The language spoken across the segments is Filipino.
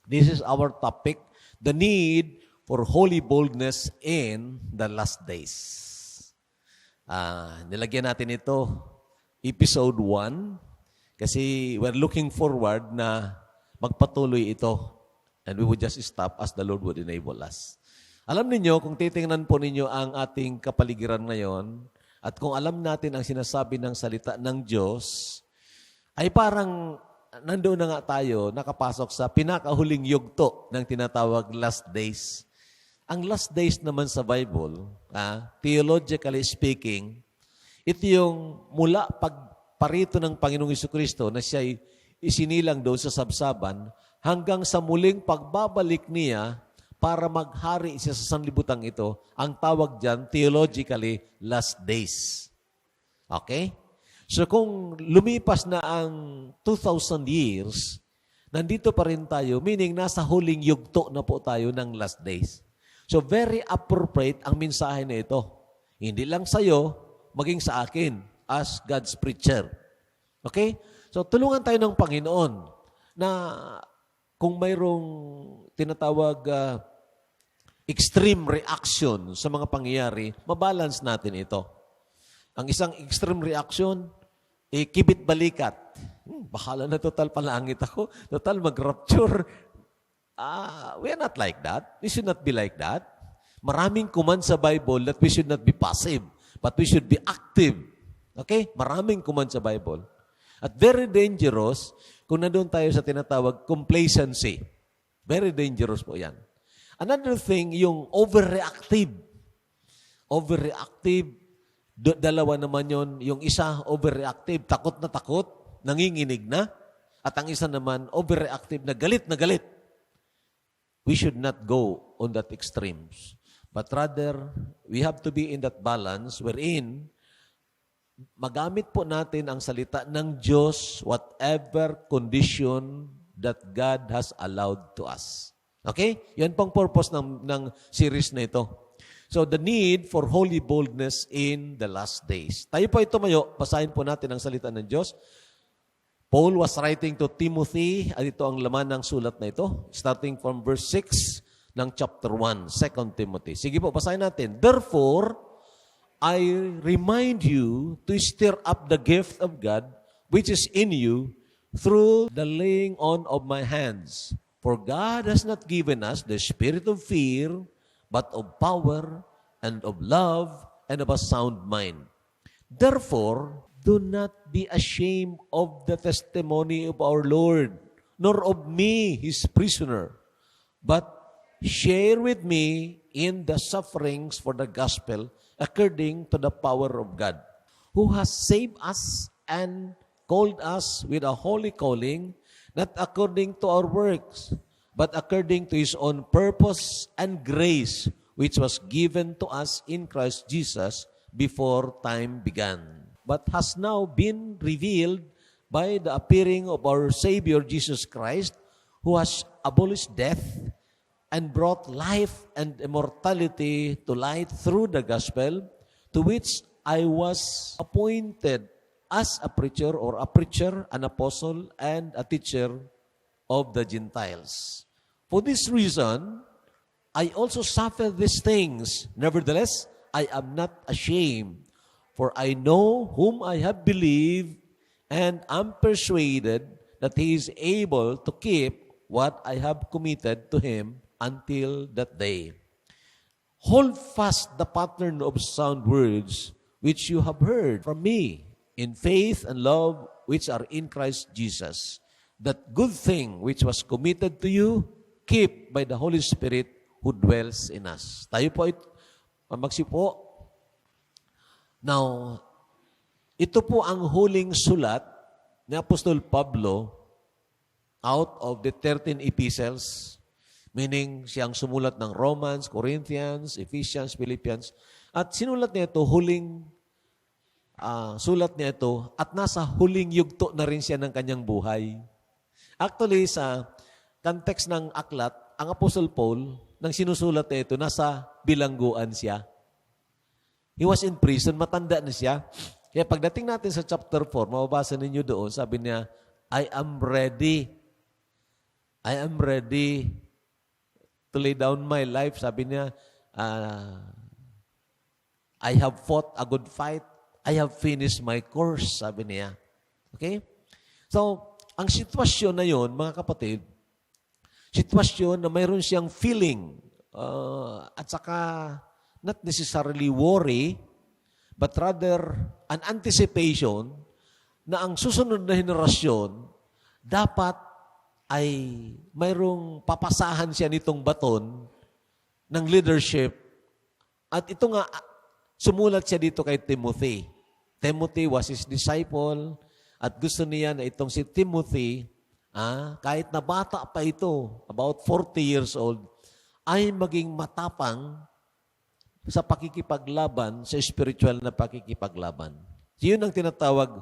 This is our topic, the need for holy boldness in the last days. Nilagyan natin ito, episode 1, kasi we're looking forward na magpatuloy ito. And we would just stop as the Lord would enable us. Alam niyo kung titingnan po ninyo ang ating kapaligiran ngayon, at kung alam natin ang sinasabi ng salita ng Diyos, ay parang nandoon na nga tayo, nakapasok sa pinakahuling yugto ng tinatawag last days. Ang last days naman sa Bible, theologically speaking, ito yung mula pagparito ng Panginoong Jesucristo na siya'y isinilang doon sa sabsaban hanggang sa muling pagbabalik niya para maghari siya sa sanlibutan ito, ang tawag dyan, theologically, last days. Okay? So kung lumipas na ang 2,000 years, nandito pa rin tayo, meaning nasa huling yugto na po tayo ng last days. So very appropriate ang mensahe na ito. Hindi lang sa'yo, maging sa akin as God's preacher. Okay? So tulungan tayo ng Panginoon na kung mayroong tinatawag extreme reaction sa mga pangyayari, mabalance natin ito. Ang isang extreme reaction, kibit balikat. Bahala na total palangit ako. Total mag-rapture. We are not like that. We should not be like that. Maraming command sa Bible that we should not be passive, but we should be active. Okay? Maraming command sa Bible. At very dangerous kung nandun tayo sa tinatawag complacency. Very dangerous po yan. Another thing, yung overreactive. Overreactive, dalawa naman yon. Yung isa, overreactive, takot, nanginginig na. At ang isa naman, overreactive, na galit. We should not go on that extremes. But rather, we have to be in that balance wherein magamit po natin ang salita ng Diyos whatever condition that God has allowed to us. Okay? Yan pang purpose ng series na ito. So, the need for holy boldness in the last days. Tayo po ito tumayo, basahin po natin ang salita ng Diyos. Paul was writing to Timothy, at ito ang laman ng sulat na ito, starting from verse 6 ng chapter 1, 2 Timothy. Sige po, basahin natin. Therefore, I remind you to stir up the gift of God which is in you through the laying on of my hands. For God has not given us the spirit of fear, but of power and of love and of a sound mind. Therefore, do not be ashamed of the testimony of our Lord, nor of me, his prisoner, but share with me in the sufferings for the gospel according to the power of God, who has saved us and called us with a holy calling, not according to our works, but according to His own purpose and grace, which was given to us in Christ Jesus before time began, but has now been revealed by the appearing of our Savior Jesus Christ, who has abolished death and brought life and immortality to light through the gospel, to which I was appointed as a preacher, an apostle, and a teacher of the Gentiles. For this reason, I also suffer these things. Nevertheless, I am not ashamed, for I know whom I have believed, and am persuaded that He is able to keep what I have committed to Him until that day. Hold fast the pattern of sound words which you have heard from me, in faith and love which are in Christ Jesus. That good thing which was committed to you, keep by the Holy Spirit who dwells in us. Tayo po, magsipo. Now, ito po ang huling sulat ni Apostol Pablo out of the 13 epistles, meaning siyang sumulat ng Romans, Corinthians, Ephesians, Philippians, at sinulat niya ito, huling sulat niya ito, at nasa huling yugto na rin siya ng kanyang buhay. Actually, sa context ng aklat, ang Apostle Paul, nang sinusulat niya ito, nasa bilangguan siya. He was in prison, matanda na siya. Kaya pagdating natin sa chapter 4, mababasa ninyo doon, sabi niya, I am ready I am ready to lay down my life. Sabi niya, I have fought a good fight. I have finished my course, sabi niya. Okay? So, ang sitwasyon na yon, mga kapatid, sitwasyon na mayroon siyang feeling at saka not necessarily worry, but rather an anticipation na ang susunod na henerasyon dapat ay mayroong papasahan siya nitong baton ng leadership. At ito nga, sumulat siya dito kay Timothy. Timothy was his disciple at gusto niya na itong si Timothy, kahit na bata pa ito, about 40 years old, ay maging matapang sa pakikipaglaban, sa spiritual na pakikipaglaban. Yun ang tinatawag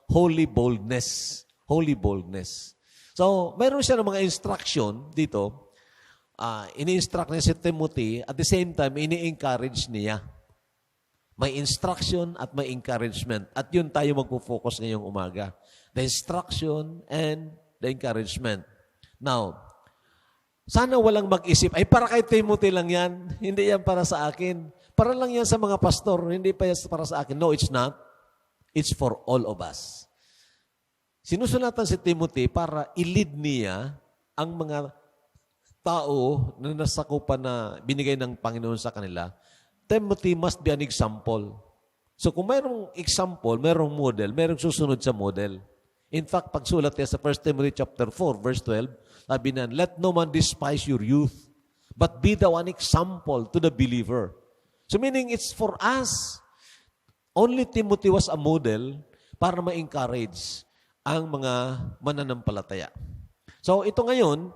holy boldness. Holy boldness. So, mayroon siya ng mga instruction dito. Ini-instruct niya si Timothy, at the same time, ini-encourage niya. May instruction at may encouragement. At yun tayo magpo-focus ngayong umaga. The instruction and the encouragement. Now, sana walang mag-isip, ay para kay Timothy lang yan. Hindi yan para sa akin. Para lang yan sa mga pastor. Hindi pa yan para sa akin. No, it's not. It's for all of us. Sinusulatan si Timothy para i-lead niya ang mga tao na nasakupan na binigay ng Panginoon sa kanila. Timothy must be an example. So kung mayroong example, mayroong model, mayroong susunod sa model. In fact, pagsulat niya sa 1 Timothy chapter 4, verse 12, sabi na, let no man despise your youth, but be thou an example to the believer. So meaning, it's for us. Only Timothy was a model para ma-encourage ang mga mananampalataya. So ito ngayon,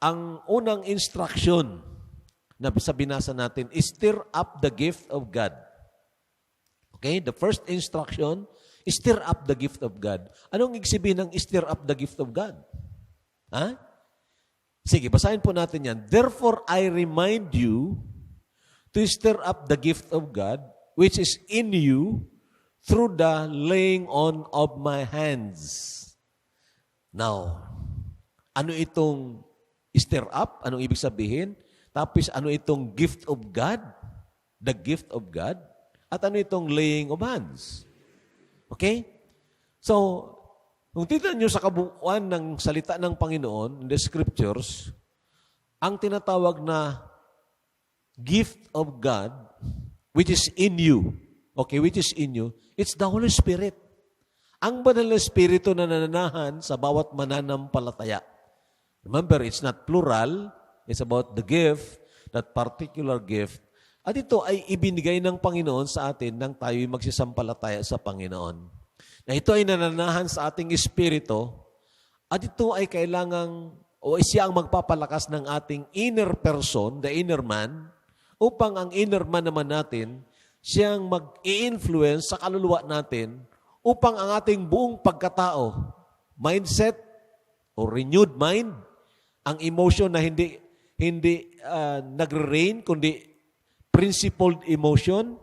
ang unang instruction na sa binasa natin is stir up the gift of God. Okay? The first instruction is stir up the gift of God. Anong ibig sabihin ng stir up the gift of God? Sige, basahin po natin yan. Therefore, I remind you to stir up the gift of God which is in you through the laying on of my hands. Now, ano itong stir up? Anong ibig sabihin? Tapos ano itong gift of God? The gift of God? At ano itong laying of hands? Okay? So, kung titignan nyo sa kabuuan ng salita ng Panginoon, in the scriptures, ang tinatawag na gift of God, which is in you, okay, which is in you, it's the Holy Spirit. Ang banal na Espiritu na nananahan sa bawat mananampalataya. Remember, it's not plural. It's about the gift, that particular gift. At ito ay ibinigay ng Panginoon sa atin nang tayo'y magsisampalataya sa Panginoon. Na ito ay nananahan sa ating Espiritu, at ito ay kailangang, o siya ang magpapalakas ng ating inner person, the inner man, upang ang inner man naman natin, siyang mag-i-influence sa kaluluwa natin upang ang ating buong pagkatao, mindset o renewed mind, ang emotion na hindi nagre-reign, kundi principled emotion,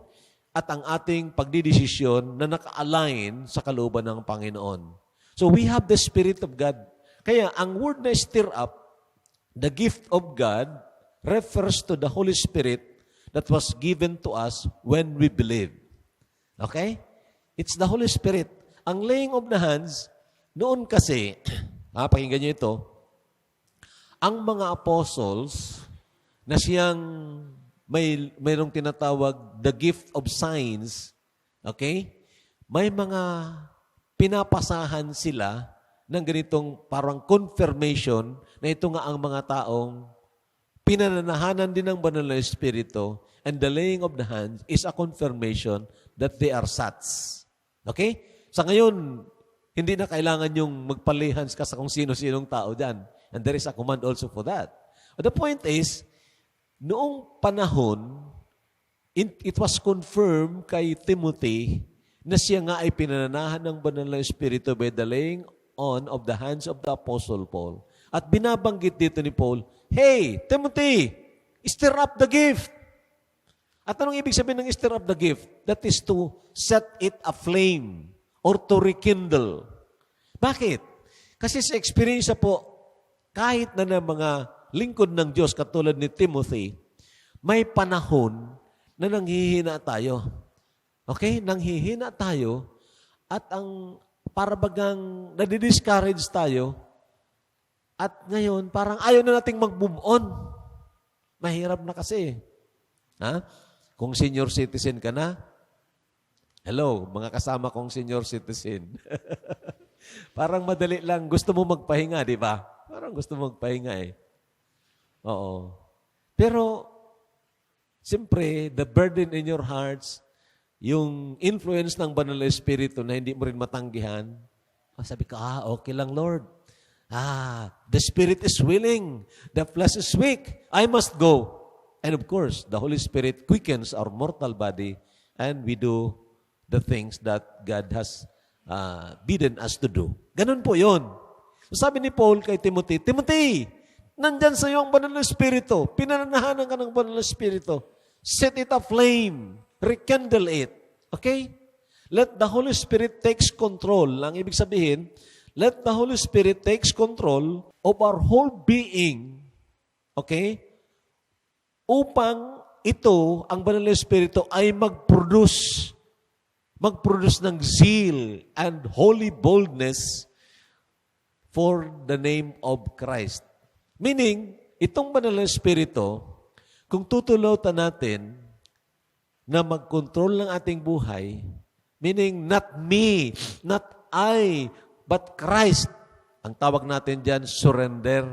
at ang ating pagdidesisyon na naka-align sa kalooban ng Panginoon. So we have the Spirit of God. Kaya ang word na stir up, the gift of God, refers to the Holy Spirit that was given to us when we believe. Okay? It's the Holy Spirit. Ang laying of the hands, noon kasi, pakinggan nyo ito, ang mga apostles na siyang mayroong tinatawag the gift of signs, okay? May mga pinapasahan sila ng ganitong parang confirmation na ito nga ang mga taong pinananahanan din ng banal na Espiritu, and the laying of the hands is a confirmation that they are sats. Okay? Sa ngayon, hindi na kailangan yung magpa-lay hands ka sa kung sino-sinong tao dyan. And there is a command also for that. But the point is, noong panahon, it was confirmed kay Timothy na siya nga ay pinananahan ng banal na Espiritu by the laying on of the hands of the Apostle Paul. At binabanggit dito ni Paul, hey, Timothy, stir up the gift. At anong ibig sabihin ng stir up the gift? That is to set it aflame or to rekindle. Bakit? Kasi sa experience po, kahit na ng mga lingkod ng Diyos katulad ni Timothy, may panahon na nanghihina tayo. Okay? Nanghihina tayo at ang parabagang nadidiscourage tayo at ngayon parang ayaw na nating mag-move on. Mahirap na kasi. Ha? Kung senior citizen ka na, hello, mga kasama kong senior citizen. Parang madali lang. Gusto mo magpahinga, di ba? Parang gusto mo magpahinga eh. Oo. Pero, siyempre, the burden in your hearts, yung influence ng Banal na Espiritu na hindi mo rin matanggihan, sabi ka, okay lang, Lord. The Spirit is willing. The flesh is weak. I must go. And of course, the Holy Spirit quickens our mortal body and we do the things that God has bidden us to do. Ganun po yun. Sabi ni Paul kay Timothy, Timothy, nandyan sa iyo ang Banal na Espiritu. Pinananahanan ka ng Banal na Espiritu. Set it aflame. Rekindle it. Okay? Let the Holy Spirit takes control. Ang ibig sabihin, let the Holy Spirit takes control of our whole being. Okay? Upang ito, ang Banal na Espiritu, ay mag-produce ng zeal and holy boldness for the name of Christ. Meaning, itong Banal na Espiritu, kung tutulutan natin na mag-control ng ating buhay, meaning not me, not I, but Christ. Ang tawag natin dyan, surrender.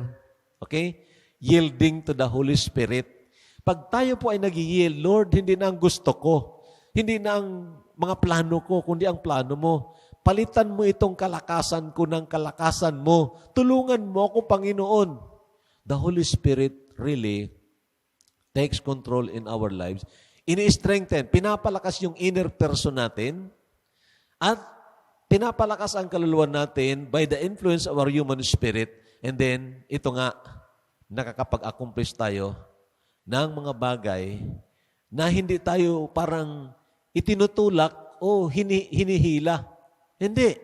Okay? Yielding to the Holy Spirit. Pag tayo po ay nag-yield, Lord, hindi na ang gusto ko, hindi na ang mga plano ko, kundi ang plano mo. Palitan mo itong kalakasan ko ng kalakasan mo. Tulungan mo ako, Panginoon. The Holy Spirit really takes control in our lives. Ini-strengthen, pinapalakas yung inner person natin at pinapalakas ang kaluluwa natin by the influence of our human spirit. And then, ito nga, nakakapag-accomplish tayo ng mga bagay na hindi tayo parang itinutulak o hinihila. Hindi.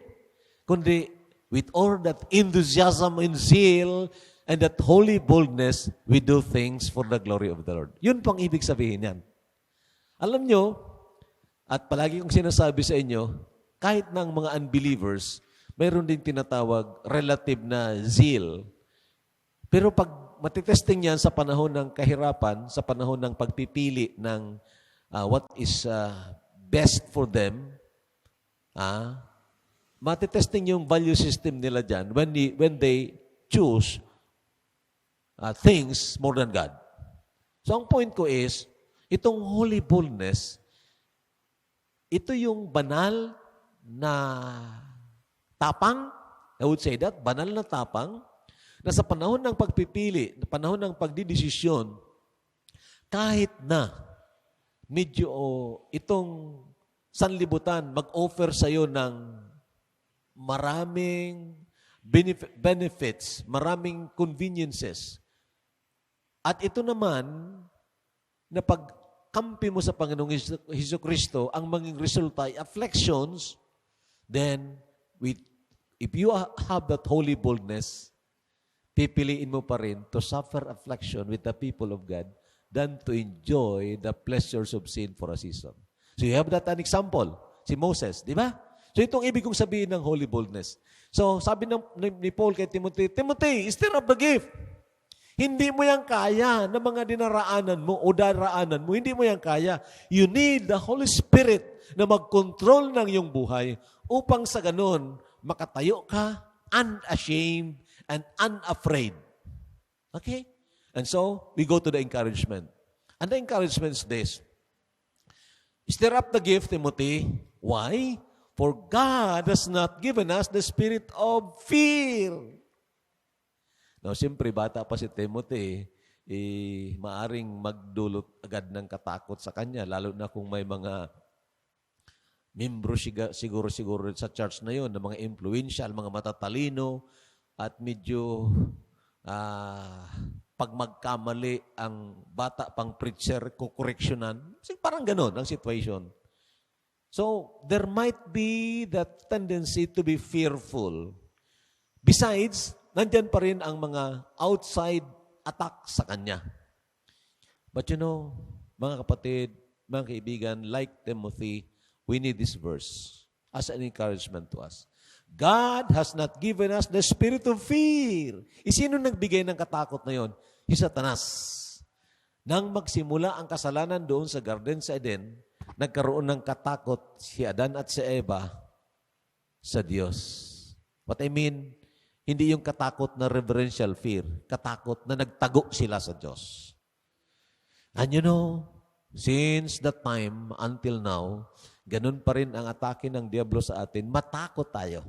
Kundi with all that enthusiasm and zeal and that holy boldness, we do things for the glory of the Lord. Yun pang ibig sabihin yan. Alam nyo, at palagi kong sinasabi sa inyo, kahit ng mga unbelievers, mayroon din tinatawag relative na zeal. Pero pag matitesting yan sa panahon ng kahirapan, sa panahon ng pagpipili ng what is best for them, matitesting yung value system nila dyan when they choose things more than God. So ang point ko is, itong holy boldness, ito yung banal na tapang, I would say that, banal na tapang, na sa panahon ng pagpipili, panahon ng pagdidesisyon, kahit na medyo itong sanlibutan mag-offer sa iyo ng maraming benefits, maraming conveniences, at ito naman, na pagkampi mo sa Panginoong Jesucristo, ang maging resulta ay afflictions, then, if you have that holy boldness, pipiliin mo pa rin to suffer affliction with the people of God than to enjoy the pleasures of sin for a season. So you have that an example, si Moses, di ba? So itong ibig kong sabihin ng holy boldness. So sabi ni Paul kay Timothy, Timothy, stir up the gift. Hindi mo yan kaya na mga dinaraanan mo o daraanan mo. Hindi mo yan kaya. You need the Holy Spirit na mag-control ng iyong buhay upang sa ganun, makatayo ka unashamed and unafraid. Okay? And so, we go to the encouragement. And the encouragement is this. Stir up the gift, Timothy. Why? For God has not given us the spirit of fear. Now, siyempre, bata pa si Timothy, maaring magdulot agad ng katakot sa kanya, lalo na kung may mga membro siguro sa church na yun, na mga influential, mga matatalino, at medyo pag magkamali ang bata pang preacher, kukoreksyonan. Parang ganon ang situation. So, there might be that tendency to be fearful. Besides, nandyan pa rin ang mga outside attack sa kanya. But you know, mga kapatid, mga kaibigan, like Timothy, we need this verse as an encouragement to us. God has not given us the spirit of fear. Sino nagbigay ng katakot na yon? Si Satanas. Nang magsimula ang kasalanan doon sa Garden sa Eden, nagkaroon ng katakot si Adan at si Eva sa Diyos. What I mean, hindi yung katakot na reverential fear, katakot na nagtago sila sa Diyos. And you know, since that time until now, ganun pa rin ang atake ng Diablo sa atin, matakot tayo.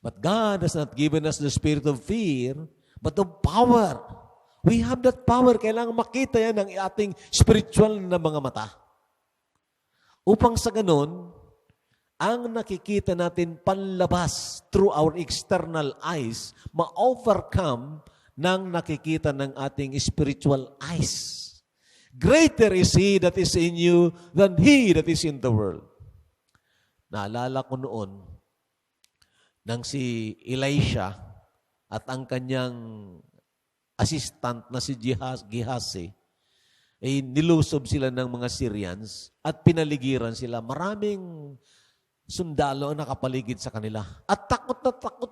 But God has not given us the spirit of fear, but of power. We have that power. Kailangan makita yan ng ating spiritual na mga mata. Upang sa ganun, ang nakikita natin panlabas through our external eyes, ma-overcome ng nakikita ng ating spiritual eyes. Greater is He that is in you than he that is in the world. Naalala ko noon, nang si Elisha at ang kanyang assistant na si Gehazi, ay nilusob sila ng mga Syrians at pinaligiran sila. Maraming sundalo ang nakapaligid sa kanila. At takot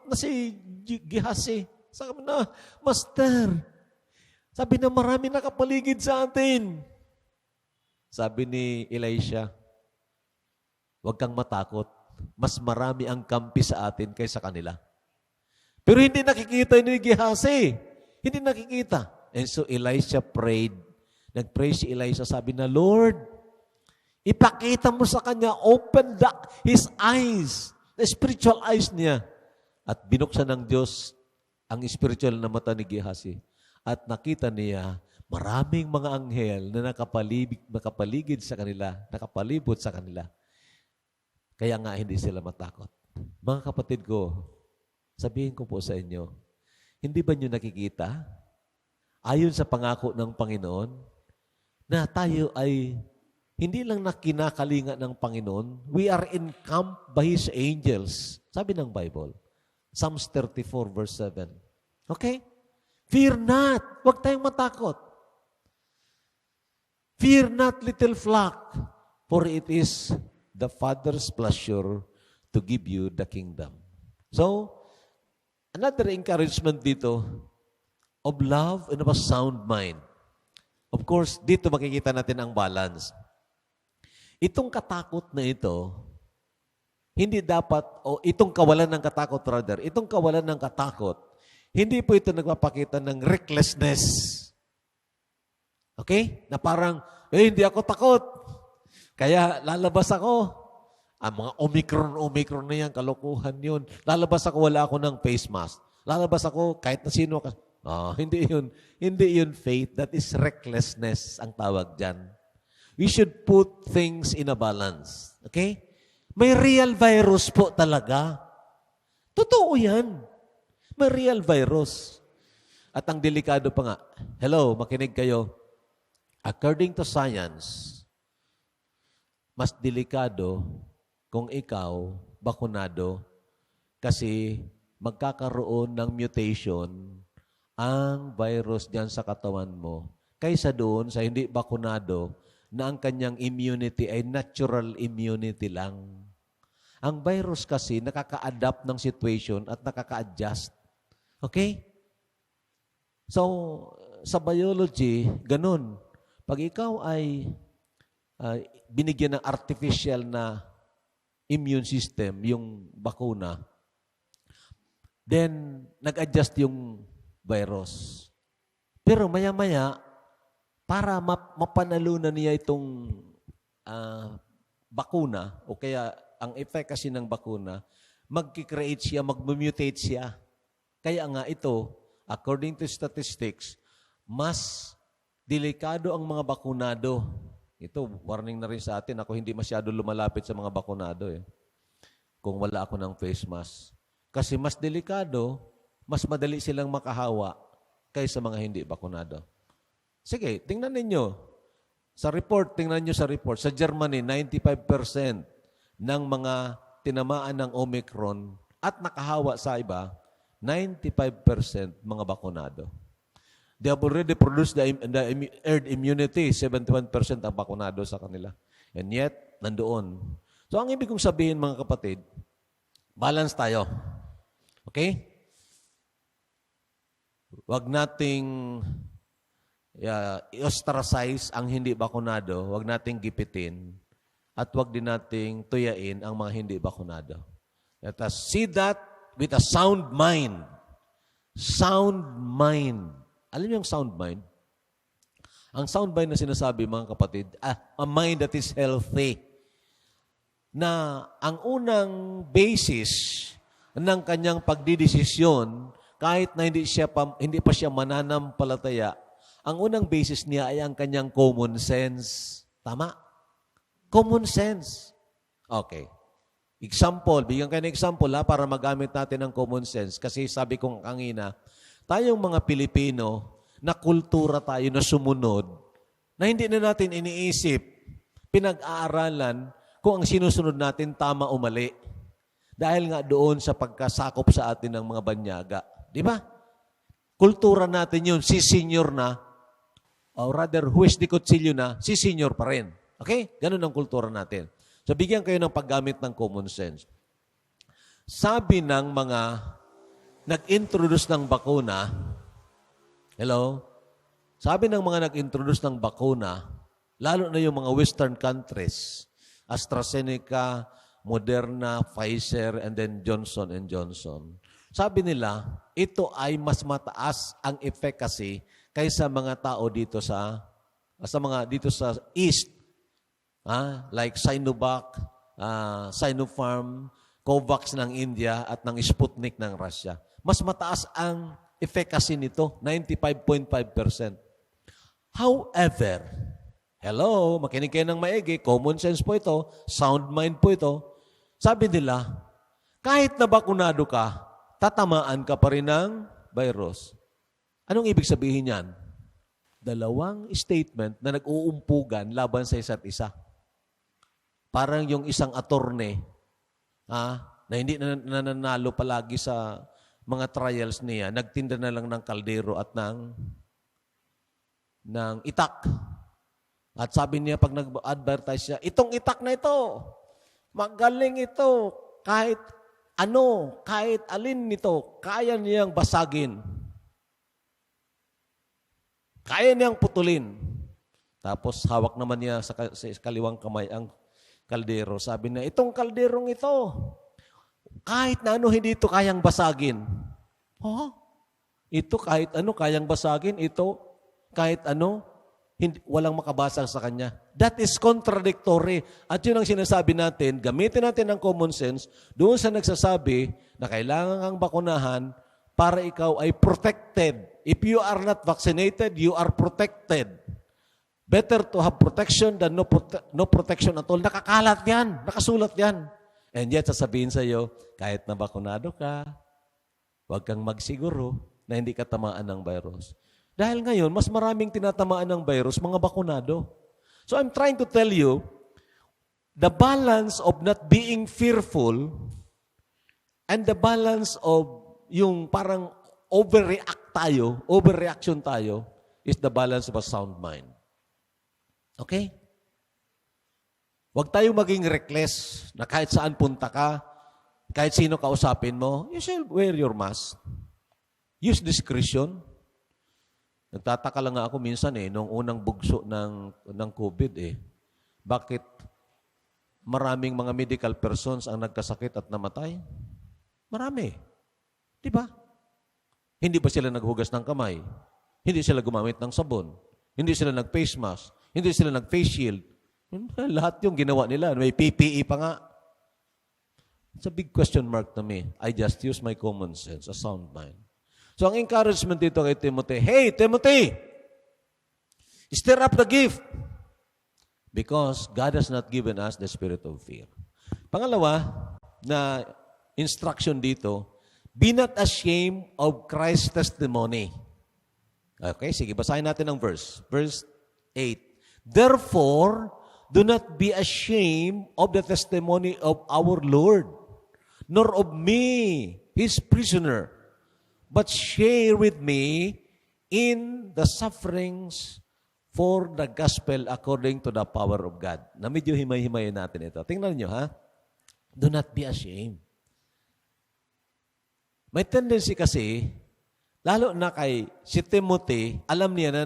na si Gehazi. Sabi na, Master, sabi na marami nakapaligid sa atin. Sabi ni Elisha, huwag kang matakot. Mas marami ang kampi sa atin kaysa kanila. Pero hindi nakikita ni Gehazi. Hindi nakikita. And so Elisha prayed. Nag-pray si Elisha, sabi na, Lord, ipakita mo sa kanya, open his eyes, the spiritual eyes niya. At binuksan ng Diyos ang spiritual na mata ni Gehazi. At nakita niya, maraming mga anghel na nakapaligid sa kanila, nakapalibot sa kanila. Kaya nga hindi sila matakot. Mga kapatid ko, sabihin ko po sa inyo, hindi ba nyo nakikita, ayon sa pangako ng Panginoon, na tayo ay hindi lang nakinakalinga ng Panginoon, we are encamped by His angels. Sabi ng Bible, Psalms 34 verse 7. Okay? Fear not. Huwag tayong matakot. Fear not, little flock, for it is the Father's pleasure to give you the kingdom. So, another encouragement dito of love and of a sound mind. Of course, dito makikita natin ang balance. Itong katakot na ito, hindi dapat, o itong kawalan ng katakot rather, itong kawalan ng katakot, hindi po ito nagpapakita ng recklessness. Okay? Na parang, hindi ako takot. Kaya lalabas ako. Ang mga Omicron na yan, kalokohan yun. Lalabas ako, wala ako ng face mask. Lalabas ako, kahit na sino. Hindi yun. Hindi yun faith. That is recklessness ang tawag dyan. We should put things in a balance. Okay? May real virus po talaga. Totoo yan. May real virus. At ang delikado pa nga, hello, makinig kayo. According to science, mas delikado kung ikaw bakunado kasi magkakaroon ng mutation ang virus diyan sa katawan mo kaysa doon sa hindi bakunado na ang kanyang immunity ay natural immunity lang. Ang virus kasi nakaka-adapt ng situation at nakaka-adjust. Okay? So, sa biology, ganun. Pag ikaw ay binigyan ng artificial na immune system, yung bakuna, then nag-adjust yung virus. Pero maya-maya, para mapanalunan niya itong bakuna, o kaya ang effect kasi ng bakuna, mag-create siya, mag-mutate siya. Kaya nga ito, according to statistics, mas delikado ang mga bakunado. Ito, warning na rin sa atin. Ako hindi masyado lumalapit sa mga bakunado kung wala ako ng face mask. Kasi mas delikado, mas madali silang makahawa kaysa mga hindi bakunado. Sige, tingnan ninyo. Tingnan nyo sa report. Sa Germany, 95% ng mga tinamaan ng Omicron at nakahawa sa iba, 95% mga bakunado. They have already produced the herd immunity. 71% ang bakunado sa kanila. And yet, nandoon. So, ang ibig kong sabihin, mga kapatid, balance tayo. Okay? Huwag nating i-ostracize ang hindi bakunado. Huwag nating gipitin. At huwag din nating tuyain ang mga hindi bakunado. Let us see that with a sound mind. Sound mind. Alam niyo yung sound mind? Ang sound mind na sinasabi, mga kapatid, a mind that is healthy. Na ang unang basis ng kanyang pagdidesisyon, kahit na hindi pa siya mananampalataya, ang unang basis niya ay ang kanyang common sense. Tama? Common sense. Okay. Example, bigyan kayo ng example para magamit natin ang common sense. Kasi sabi kong kanina, tayong mga Pilipino, na kultura tayo na sumunod, na hindi na natin iniisip, pinag-aaralan kung ang sinusunod natin tama o mali. Dahil nga doon sa pagkasakop sa atin ng mga banyaga. Di ba? Kultura natin yun, si senior na, or rather, huwes de kutsilyo na, si senior pa rin. Okay? Ganun ang kultura natin. So, bigyan kayo ng paggamit ng common sense. Sabi ng mga nag-introduce ng bakuna, hello? Sabi ng mga nag-introduce ng bakuna, lalo na yung mga Western countries, AstraZeneca, Moderna, Pfizer, and then Johnson & Johnson. Sabi nila, ito ay mas mataas ang efficacy kaysa mga tao dito sa East. Like Sinovac, Sinopharm, Covax ng India, at ng Sputnik ng Russia. Mas mataas ang efficacy nito, 95.5%. However, hello, makinig kayo ng maigi, common sense po ito, sound mind po ito. Sabi nila, kahit na bakunado ka, tatamaan ka pa rin ng virus. Anong ibig sabihin yan? Dalawang statement na nag-uumpugan laban sa isa't isa. Parang yung isang attorney, na hindi nananalo palagi sa mga trials niya, nagtinda na lang ng kaldero at ng itak. At sabi niya, pag nag-advertise siya, itong itak na ito, magaling ito, kahit alin nito, kaya niyang basagin. Kaya niyang putulin. Tapos hawak naman niya sa kaliwang kamay ang kaldero. Sabi niya, itong kalderong ito, kahit na hindi ito kayang basagin. Ito kahit kayang basagin, ito kahit walang makabasag sa kanya. That is contradictory. At yun ang sinasabi natin, gamitin natin ang common sense doon sa nagsasabi na kailangan kang bakunahan para ikaw ay protected. If you are not vaccinated, you are protected. Better to have protection than no protection at all. Nakakalat yan. Nakasulat yan. And yet, sasabihin sa iyo, kahit na bakunado ka, huwag kang magsiguro na hindi ka tamaan ng virus. Dahil ngayon, mas maraming tinatamaan ng virus, mga bakunado. So I'm trying to tell you, the balance of not being fearful and the balance of yung parang overreaction tayo, is the balance of a sound mind. Okay? Huwag tayong maging reckless na kahit saan punta ka, kahit sino kausapin mo, you should wear your mask. Use discretion. Nagtataka lang nga ako minsan nung unang bugso ng COVID bakit maraming mga medical persons ang nagkasakit at namatay? Marami. Di ba? Hindi ba sila naghugas ng kamay? Hindi sila gumamit ng sabon? Hindi sila nag-face mask? Hindi sila nag-face shield? Lahat yung ginawa nila. May PPE pa nga. It's a big question mark to me. I just use my common sense, a sound mind. So, ang encouragement dito kay Timothy, hey, Timothy, stir up the gift because God has not given us the spirit of fear. Pangalawa na instruction dito, be not ashamed of Christ's testimony. Okay, sige, basahin natin ang verse. Verse 8. Therefore, do not be ashamed of the testimony of our Lord, nor of me, His prisoner, but share with me in the sufferings for the gospel according to the power of God. Na medyo himay-himayin natin ito. Tingnan nyo, ha? Do not be ashamed. May tendency kasi, lalo na kay si Timothy, alam niya na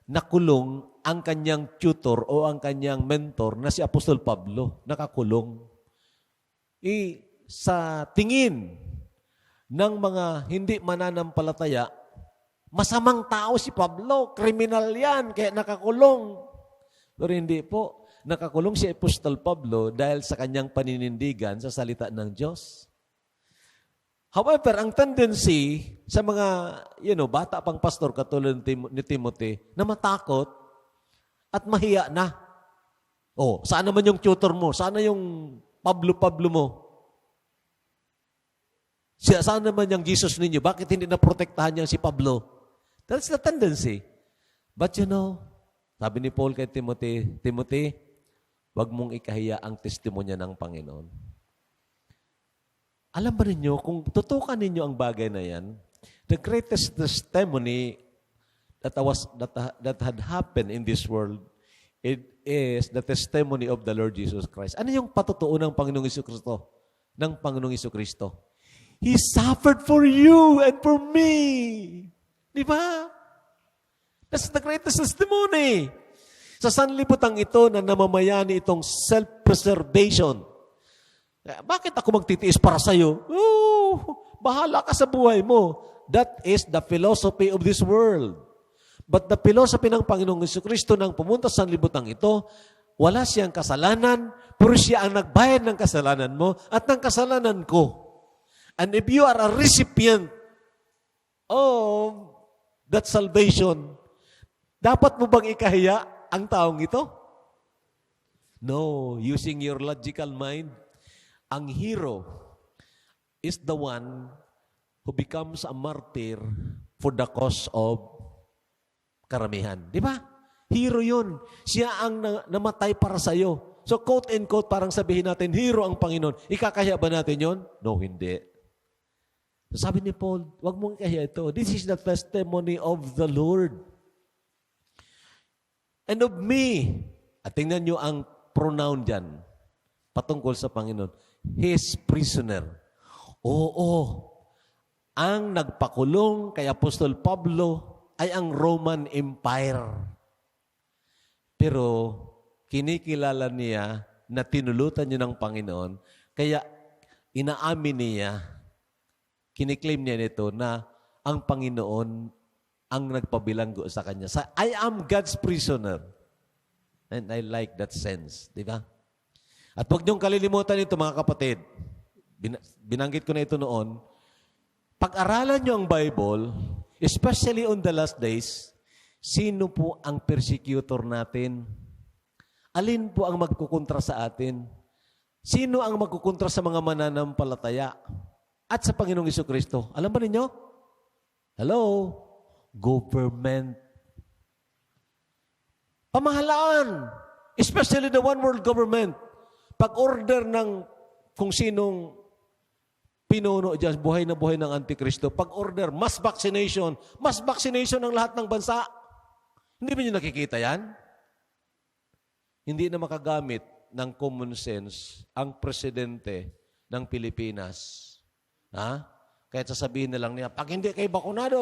nakulong ang kanyang tutor o ang kanyang mentor na si Apostol Pablo. Nakakulong. Sa tingin ng mga hindi mananampalataya, masamang tao si Pablo, kriminal yan, kaya nakakulong. Pero hindi po. Nakakulong si Apostol Pablo dahil sa kanyang paninindigan sa salita ng Diyos. However, ang tendency sa mga, bata pang pastor katulad ni Timothy, na matakot at mahiya na. Saan naman yung tutor mo? Sana yung Pablo mo? Saan naman yung Jesus ninyo? Bakit hindi naprotektahan niya si Pablo? That's the tendency. But sabi ni Paul kay Timothy, wag mong ikahiya ang testimonya ng Panginoon. Alam ba ninyo, kung tutukan ninyo ang bagay na yan, the greatest testimony that had happened in this world, it is the testimony of the Lord Jesus Christ. Ano yung patutuo ng Panginoong Jesucristo? Ng Panginoong Jesucristo? He suffered for you and for me. Di ba? That's the greatest testimony. Sa sanlibutan ito na namamayani itong self-preservation. Bakit ako magtitiis para sa'yo? Bahala ka sa buhay mo. That is the philosophy of this world. But the philosophy ng Panginoong Jesucristo nang pumunta sa sanlibutan ito, wala siyang kasalanan, pero siya ang nagbayad ng kasalanan mo at ng kasalanan ko. And if you are a recipient of that salvation, dapat mo bang ikahiya ang taong ito? No. Using your logical mind, ang hero is the one who becomes a martyr for the cause of karamihan. Di ba? Hero yun. Siya ang namatay para sa'yo. So quote and quote, parang sabihin natin, hero ang Panginoon. Ikakahiya ba natin yon? No, hindi. So sabi ni Paul, wag mong ikahiya ito. This is the testimony of the Lord. And of me. At tingnan nyo ang pronoun dyan. Patungkol sa Panginoon. His prisoner. Oo. Ang nagpakulong kay Apostol Pablo ay ang Roman Empire. Pero kinikilala niya na tinulutan niya ng Panginoon, kaya inaamin niya, kiniklaim niya nito na ang Panginoon ang nagpabilanggo sa kanya. I am God's prisoner. And I like that sense. Di ba? At huwag niyong kalilimutan ito, mga kapatid. Binanggit ko na ito noon. Pag-aralan niyo ang Bible, especially on the last days, sino po ang persecutor natin? Alin po ang magkukontra sa atin? Sino ang magkukontra sa mga mananampalataya? At sa Panginoong Jesucristo? Alam ba ninyo? Hello? Government. Pamahalaan. Especially the one world government. Pag-order ng kung sinong pinuno dyan, buhay na buhay ng Antikristo. Pag-order, mass vaccination. Mass vaccination ng lahat ng bansa. Hindi ba nyo nakikita yan? Hindi na makagamit ng common sense ang presidente ng Pilipinas. Ha? Kahit sasabihin na lang niya, pag hindi kayo bakunado,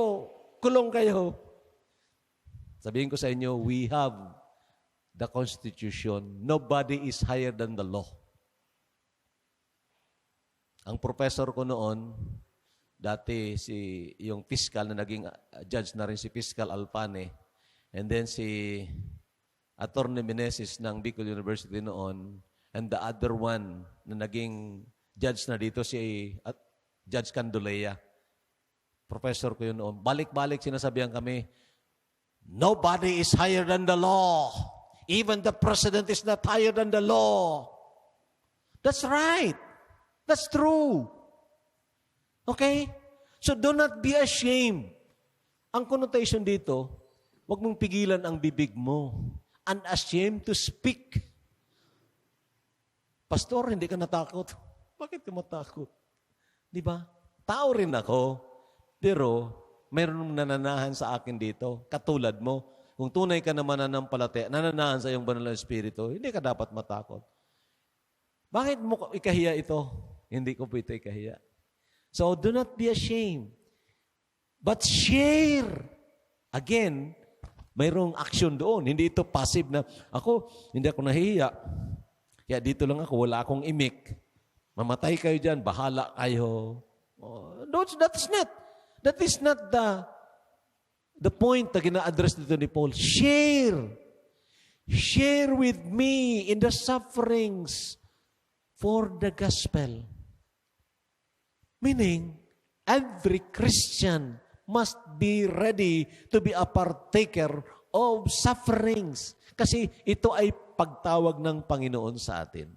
kulong kayo. Sabihin ko sa inyo, we have the Constitution. Nobody is higher than the law. Ang professor ko noon, dati yung fiscal na naging judge na rin si Fiscal Alpane, and then si Attorney Meneses ng Bicol University noon, and the other one na naging judge na dito si Judge Candolea. Professor ko yun noon. Balik-balik sinasabihan kami, nobody is higher than the law. Even the president is not higher than the law. That's right. That's true. Okay? So do not be ashamed. Ang connotation dito, huwag mong pigilan ang bibig mo. Unashamed to speak. Pastor, hindi ka natakot. Bakit ka matakot? Di ba? Tao rin ako. Pero, mayroong nananahan sa akin dito, katulad mo. Kung tunay ka na mananampalataya, nananahan sa iyong banal na Espiritu, hindi ka dapat matakot. Bakit mo ikahiya ito? Hindi ko po ito ikahiya. So, do not be ashamed. But share. Again, mayroong action doon. Hindi ito passive na, hindi ako nahihiya. Kaya dito lang ako, wala akong imik. Mamatay kayo dyan, bahala kayo. Oh, that is not the point na gina-address dito ni Paul. Share. Share with me in the sufferings for the gospel. Meaning, every Christian must be ready to be a partaker of sufferings. Kasi ito ay pagtawag ng Panginoon sa atin.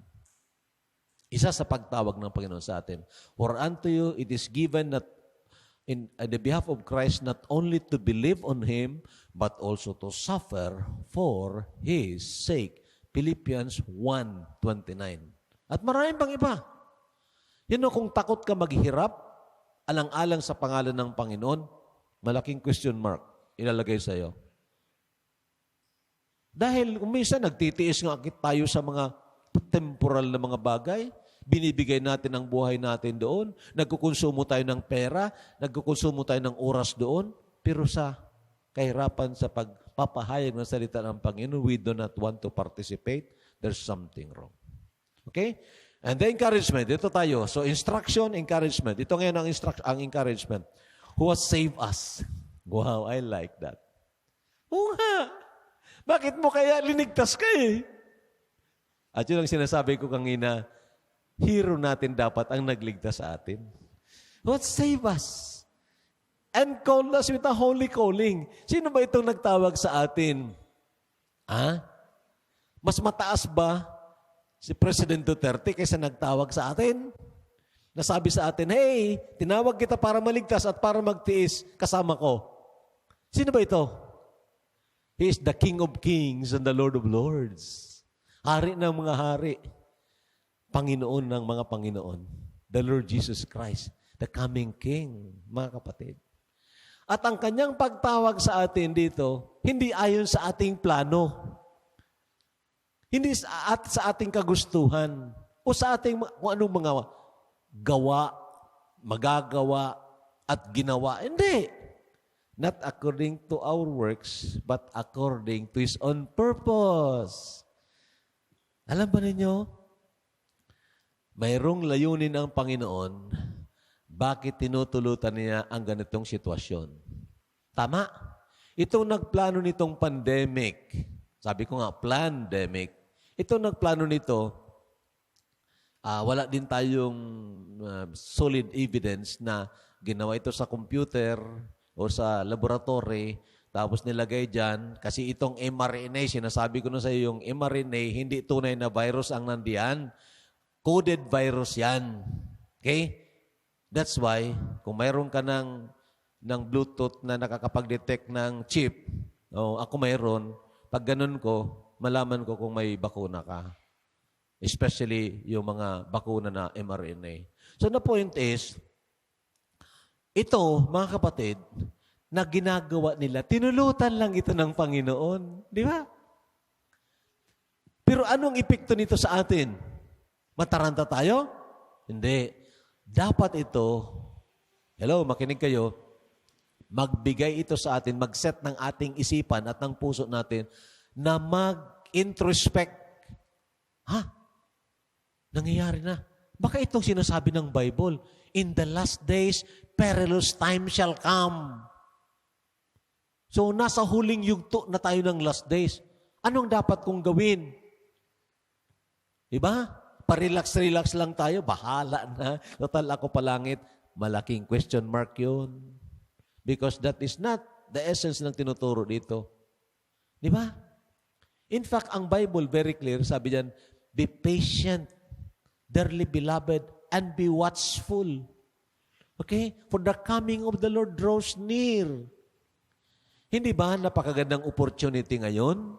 Isa sa pagtawag ng Panginoon sa atin. For unto you it is given that in the behalf of Christ not only to believe on Him, but also to suffer for His sake. Philippians 1:29. At maraming pang iba. Kung takot ka maghirap, alang-alang sa pangalan ng Panginoon, malaking question mark ilalagay sa iyo. Dahil kung minsan nagtitiis nga tayo sa mga temporal na mga bagay, binibigay natin ang buhay natin doon, nagkukonsumo tayo ng pera, nagkukonsumo tayo ng oras doon, pero sa kahirapan sa pagpapahayag ng salita ng Panginoon, we do not want to participate, there's something wrong. Okay? And the encouragement, ito tayo. So instruction, encouragement. Ito ngayon ang encouragement. Who has saved us? Wow, I like that. Oo nga. Bakit mo kaya linigtas ka eh? At yun ang sinasabi ko kanina, hero natin dapat ang nagligtas sa atin. Who has saved us? And called us with a holy calling. Sino ba itong nagtawag sa atin? Mas mataas ba si President Duterte kaysa nagtawag sa atin? Nasabi sa atin, hey, tinawag kita para maligtas at para magtiis, kasama ko. Sino ba ito? He is the King of Kings and the Lord of Lords. Hari ng mga hari. Panginoon ng mga Panginoon. The Lord Jesus Christ, the coming King, mga kapatid. At ang kanyang pagtawag sa atin dito, hindi ayon sa ating plano. Hindi sa ating kagustuhan o sa ating kung anong mga gawa, magagawa, at ginawa. Hindi. Not according to our works, but according to His own purpose. Alam ba ninyo? Mayroong layunin ang Panginoon, bakit tinutulutan niya ang ganitong sitwasyon. Tama. Itong nagplano nitong pandemic, sabi ko nga, pandemic, ito nagplano nito, wala din tayong solid evidence na ginawa ito sa computer o sa laboratory, tapos nilagay dyan, kasi itong mRNA, sinasabi ko na sa iyo, yung mRNA, hindi tunay na virus ang nandiyan. Coded virus yan. Okay? That's why, kung mayroon ka ng Bluetooth na nakakapag-detect ng chip, ako mayroon, pag ganun ko, malaman ko kung may bakuna ka. Especially yung mga bakuna na mRNA. So the point is, ito, mga kapatid, na ginagawa nila, tinulutan lang ito ng Panginoon. Di ba? Pero anong epekto nito sa atin? Mataranta tayo? Hindi. Dapat ito, hello, makinig kayo, magbigay ito sa atin, mag-set ng ating isipan at ng puso natin na mag-introspect. Nangyayari na. Baka itong sinasabi ng Bible, in the last days, perilous time shall come. So, nasa huling yugto na tayo ng last days. Anong dapat kong gawin? Diba? Pa-relax-relax lang tayo, bahala na. Total ako palangit. Malaking question mark yun. Because that is not the essence ng tinuturo dito. Diba? In fact, ang Bible very clear, sabi diyan, be patient, dearly beloved, and be watchful. Okay? For the coming of the Lord draws near. Hindi ba napakagandang opportunity ngayon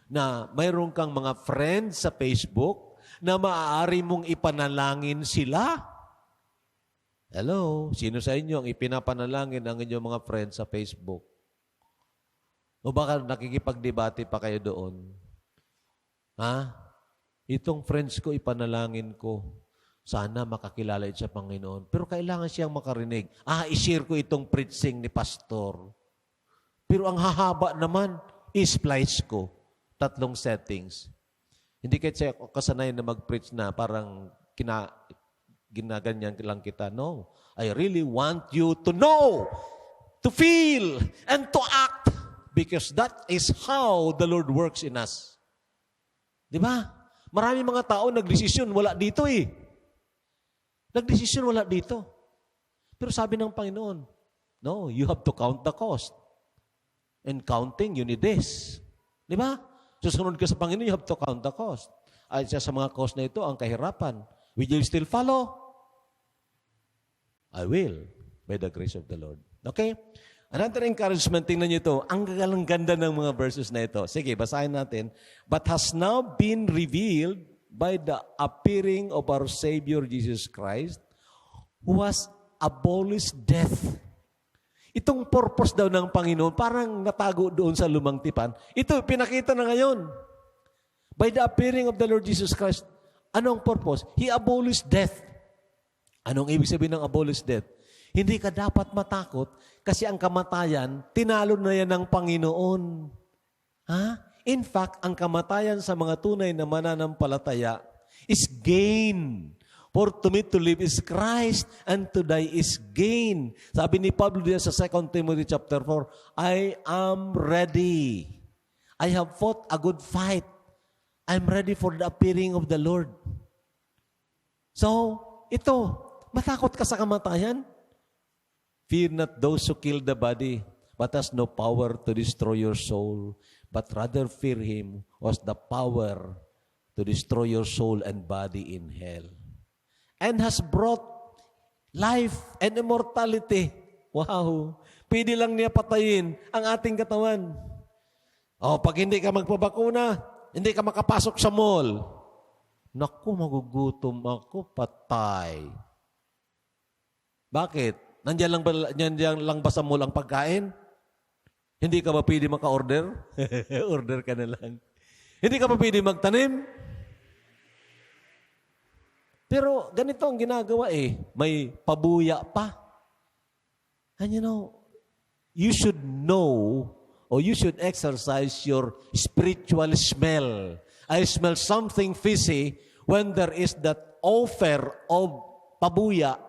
na mayroon kang mga friends sa Facebook na maaari mong ipanalangin sila? Hello? Sino sa inyo ang ipinapanalangin ang inyong mga friends sa Facebook? O baka nakikipagdebate pa kayo doon? Ha? Itong friends ko, ipanalangin ko. Sana makakilala ito sa Panginoon. Pero kailangan siyang makarinig. I-share ko itong preaching ni pastor. Pero ang hahaba naman, i-splice ko. 3 settings. Hindi kasi ako kasanay na mag-preach na parang ginaganyan lang kita. No. I really want you to know, to feel, and to act. Because that is how the Lord works in us. Di ba? Marami mga tao nagdesisyon, wala dito eh. Nagdesisyon, wala dito. Pero sabi ng Panginoon, no, you have to count the cost. And counting, you need this. Di ba? Susunod ka sa Panginoon, you have to count the cost. Ay sa mga cost na ito, ang kahirapan. Will you still follow? I will, by the grace of the Lord. Okay? Another encouragement, tingnan niyo ito. Ang ganda ng mga verses na ito. Sige, basahin natin. But has now been revealed by the appearing of our Savior Jesus Christ, who has abolished death. Itong purpose daw ng Panginoon, parang natago doon sa lumang tipan. Ito, pinakita na ngayon. By the appearing of the Lord Jesus Christ, anong purpose? He abolished death. Anong ibig sabihin ng abolished death? Hindi ka dapat matakot kasi ang kamatayan, tinalo na yan ng Panginoon. Ha? In fact, ang kamatayan sa mga tunay na mananampalataya is gain. For to me to live is Christ, and to die is gain. Sabi ni Pablo diyan sa 2 Timothy chapter 4, I am ready. I have fought a good fight. I'm ready for the appearing of the Lord. So, ito, matakot ka sa kamatayan? Fear not those who kill the body, but has no power to destroy your soul. But rather fear him who has the power to destroy your soul and body in hell. And has brought life and immortality. Wow! Pwede lang niya patayin ang ating katawan. O, pag hindi ka magpabakuna, hindi ka makapasok sa mall. Naku, magugutom ako, patay. Bakit? Nandiyan lang ba sa mall ang pagkain? Hindi ka ba pwede maka-order? Order ka na lang. Hindi ka ba pwede magtanim? Pero ganito ang ginagawa eh. May pabuya pa. And you know, you should know or you should exercise your spiritual smell. I smell something fishy when there is that offer of pabuya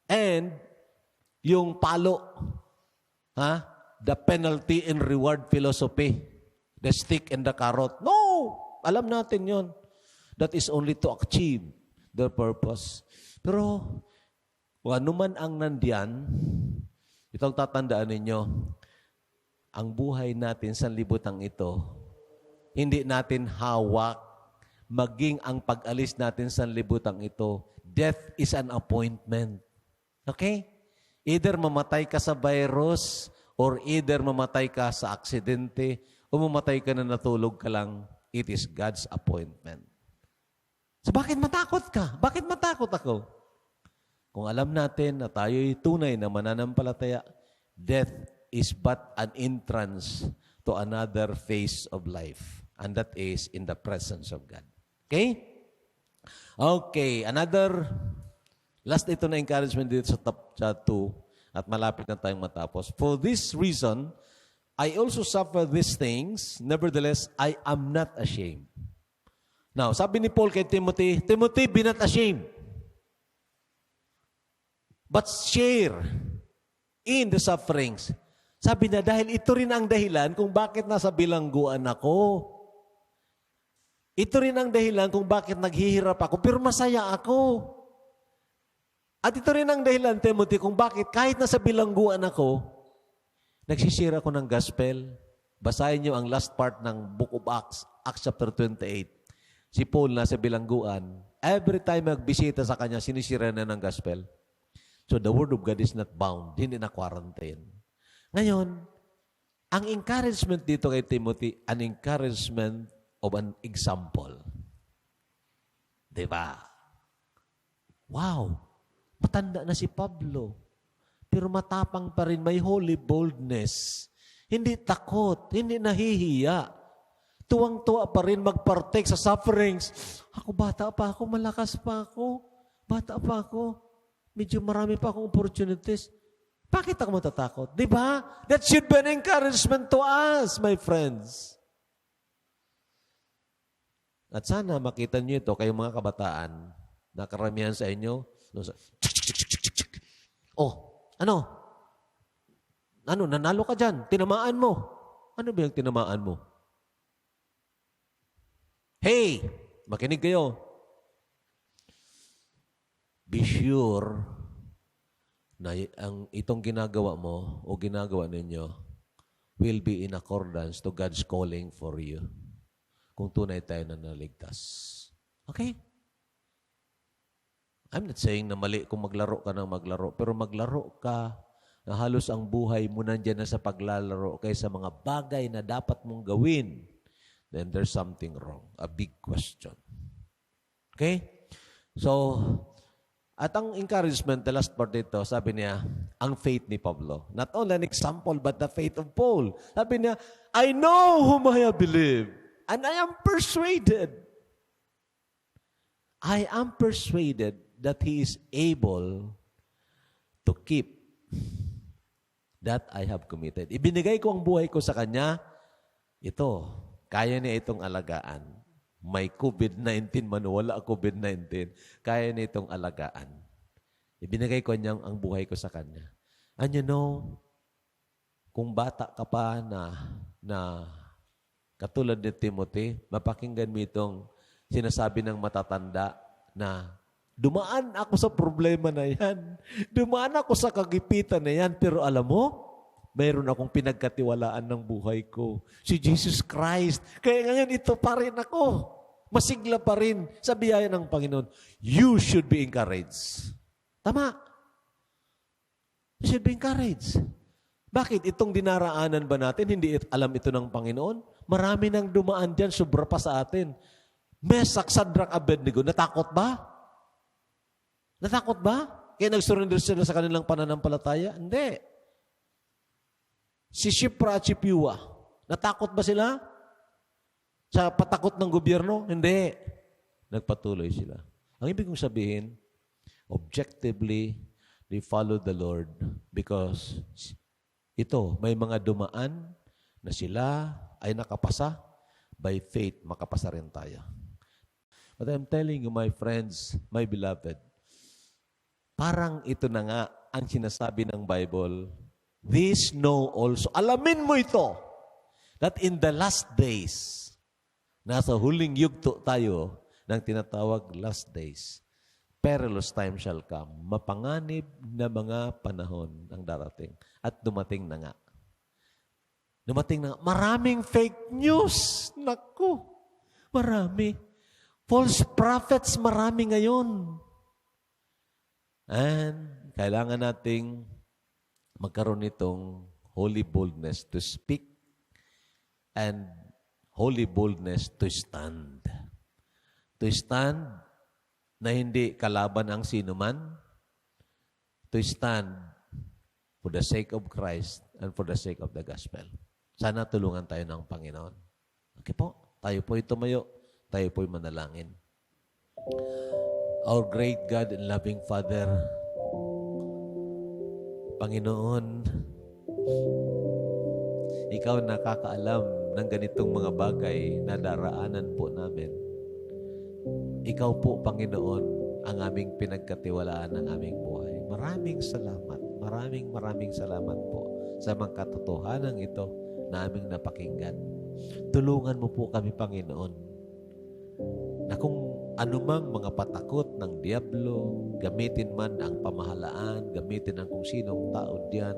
and yung palo. Ha? The penalty and reward philosophy. The stick and the carrot. No! Alam natin yon. That is only to achieve their purpose. Pero, kung ano man ang nandiyan, itong tatandaan ninyo, ang buhay natin sa libutang ito, hindi natin hawak, maging ang pag-alis natin sa libutang ito, death is an appointment. Okay? Either mamatay ka sa virus, or either mamatay ka sa aksidente, o mamatay ka na natulog ka lang, it is God's appointment. So bakit matakot ka? Bakit matakot ako? Kung alam natin na tayo'y tunay na mananampalataya, death is but an entrance to another phase of life. And that is in the presence of God. Okay? Okay, last ito na encouragement dito sa top 2. At malapit na tayong matapos. For this reason, I also suffer these things. Nevertheless, I am not ashamed. Now, sabi ni Paul kay Timothy, Timothy, be not ashamed. But share in the sufferings. Sabi na, dahil ito rin ang dahilan kung bakit nasa bilangguan ako. Ito rin ang dahilan kung bakit naghihirap ako, pero masaya ako. At ito rin ang dahilan, Timothy, kung bakit kahit nasa bilangguan ako, nagsishare ako ng gospel. Basahin niyo ang last part ng Book of Acts, Acts chapter 28. Si Paul nasa bilangguan. Every time magbisita sa kanya, sinishare na ng gospel. So the word of God is not bound. Hindi na quarantine. Ngayon, ang encouragement dito kay Timothy, an encouragement of an example. Diba? Wow! Matanda na si Pablo. Pero matapang pa rin, may holy boldness. Hindi takot, hindi nahihiya. Tuwang-tuwa pa rin magpartake sa sufferings. Ako, bata pa ako, malakas pa ako. Bata pa ako. Medyo marami pa akong opportunities. Bakit ako matatakot? Di ba? That should be an encouragement to us, my friends. At sana makita niyo ito kayong mga kabataan na karamihan sa inyo. Oh, ano? Ano, nanalo ka dyan? Tinamaan mo. Ano ba yung tinamaan mo? Hey, makinig kayo. Be sure na itong ginagawa mo o ginagawa ninyo will be in accordance to God's calling for you. Kung tunay tayo na naligtas. Okay? I'm not saying na mali kung maglaro ka ng maglaro, pero maglaro ka na halos ang buhay mo nandiyan na sa paglalaro kaysa mga bagay na dapat mong gawin, then there's something wrong. A big question. Okay? So, at ang encouragement, the last part dito, sabi niya, ang faith ni Pablo. Not only an example, but the faith of Paul. Sabi niya, I know whom I have believed, and I am persuaded. I am persuaded that He is able to keep that I have committed. Ibinigay ko ang buhay ko sa Kanya, ito, kaya niya itong alagaan. May COVID-19 man, wala COVID-19, kaya niya itong alagaan. Ibinigay ko niya ang buhay ko sa Kanya. And you know, kung bata ka pa na katulad ni Timothy, mapakinggan mo itong sinasabi ng matatanda na dumaan ako sa problema na yan. Dumaan ako sa kagipitan na yan. Pero alam mo, mayroon akong pinagkatiwalaan ng buhay ko. Si Jesus Christ. Kaya ngayon ito pa rin ako. Masigla pa rin sa biyaya ng Panginoon. You should be encouraged. Tama. You should be encouraged. Bakit? Itong dinaraanan ba natin, hindi alam ito ng Panginoon? Marami nang dumaan dyan, sobra pa sa atin. Mesak, Sadrak, Abednego, natakot ba? Natakot ba? Kaya nag-surrender sila sa kanilang pananampalataya? Hindi. Si Shipra at Shipyua, natakot ba sila? Sa patakot ng gobyerno? Hindi. Nagpatuloy sila. Ang ibig kong sabihin, objectively, they followed the Lord because ito, may mga dumaan na sila ay nakapasa. By faith, makapasa rin tayo. But I'm telling you, my friends, my beloved, parang ito na nga ang sinasabi ng Bible, this know also, alamin mo ito, that in the last days, nasa huling yugto tayo ng tinatawag last days, perilous time shall come. Mapanganib na mga panahon ang darating. At dumating na nga. Dumating na nga. Maraming fake news. Naku, marami. False prophets, marami ngayon. And kailangan nating magkaroon nitong holy boldness to speak and holy boldness to stand. To stand na hindi kalaban ang sinuman. To stand for the sake of Christ and for the sake of the gospel. Sana tulungan tayo ng Panginoon. Okay po, tayo po'y tumayo, tayo po'y manalangin. Our great God and loving Father, Panginoon, Ikaw nakakaalam ng ganitong mga bagay na daraanan po namin. Ikaw po, Panginoon, ang aming pinagkatiwalaan ng aming buhay. Maraming salamat. Maraming salamat po sa mga katotohanan ito na aming napakinggan. Tulungan mo po kami, Panginoon, na kung anumang mga patakot ng Diablo, gamitin man ang pamahalaan, gamitin ang kung sinong tao diyan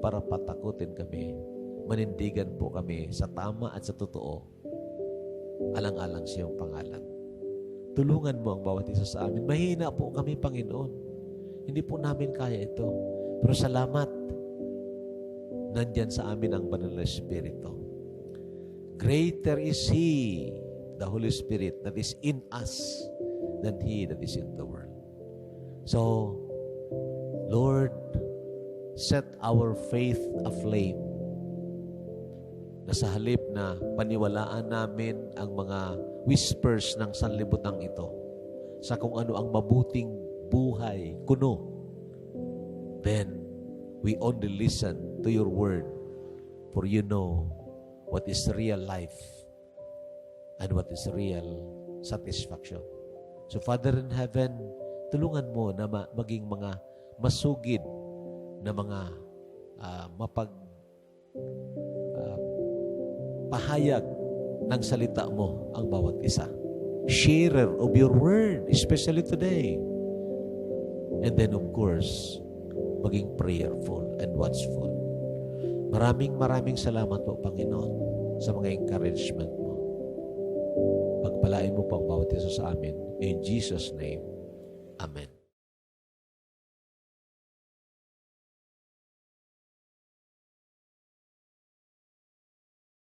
para patakutin kami, manindigan po kami sa tama at sa totoo, alang-alang sa iyong pangalan. Tulungan mo ang bawat isa sa amin. Mahina po kami, Panginoon. Hindi po namin kaya ito. Pero salamat, nandyan sa amin ang Banal na Espiritu. Greater is He, the Holy Spirit, that is in us than He that is in the world. So, Lord, set our faith aflame na sa halip na paniwalaan namin ang mga whispers ng sanlibutan ito sa kung ano ang mabuting buhay, kuno, then we only listen to your word, for you know what is real life and what is real satisfaction. So Father in heaven, tulungan mo na maging mga masugid na mga pahayag ng salita mo ang bawat isa. Sharer of your word, especially today. And then of course, maging prayerful and watchful. Maraming salamat po, Panginoon, sa mga encouragement mo. Pagpalain mo po ang bawat isa sa amin. In Jesus' name, Amen.